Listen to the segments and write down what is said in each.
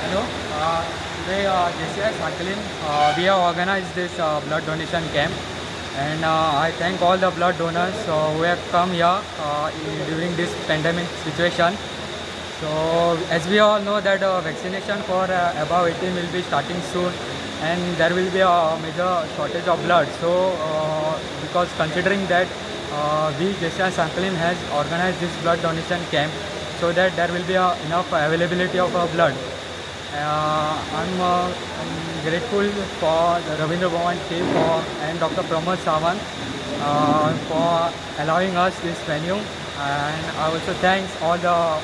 Hello. Today, JCI Sakhalin, we have organized this blood donation camp, and I thank all the blood donors who have come here during this pandemic situation. So, as we all know that vaccination for above 18 will be starting soon, and there will be a major shortage of blood. So, because considering that we JCI Sakhalin has organized this blood donation camp, so that there will be enough availability of blood. I'm grateful for the Ravindra Bhavan team and Dr. Pramod Sawant for allowing us this venue, and I also thanks all the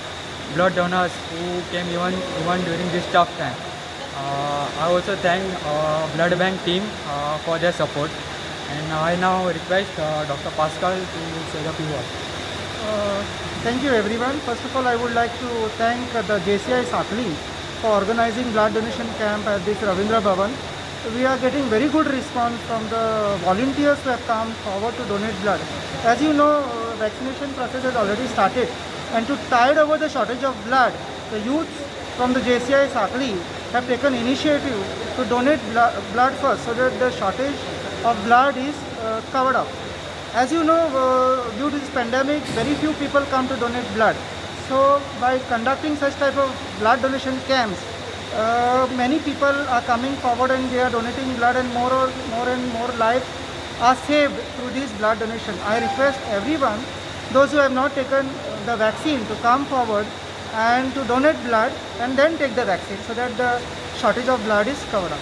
blood donors who came even during this tough time. I also thank blood bank team for their support, and I now request Dr. Pascal to say the few words. Thank you everyone. First of all, I would like to thank the JCI Sakhalin for organizing blood donation camp at this Ravindra Bhavan. We are getting very good response from the volunteers who have come forward to donate blood. As you know, vaccination process has already started, and to tide over the shortage of blood, the youth from the JCI Sakhalin have taken initiative to donate blood first, so that the shortage of blood is covered up. As you know, due to this pandemic, very few people come to donate blood. So by conducting such type of blood donation camps, many people are coming forward and they are donating blood, and more and more lives are saved through this blood donation. I request everyone, those who have not taken the vaccine, to come forward and to donate blood and then take the vaccine, so that the shortage of blood is covered up.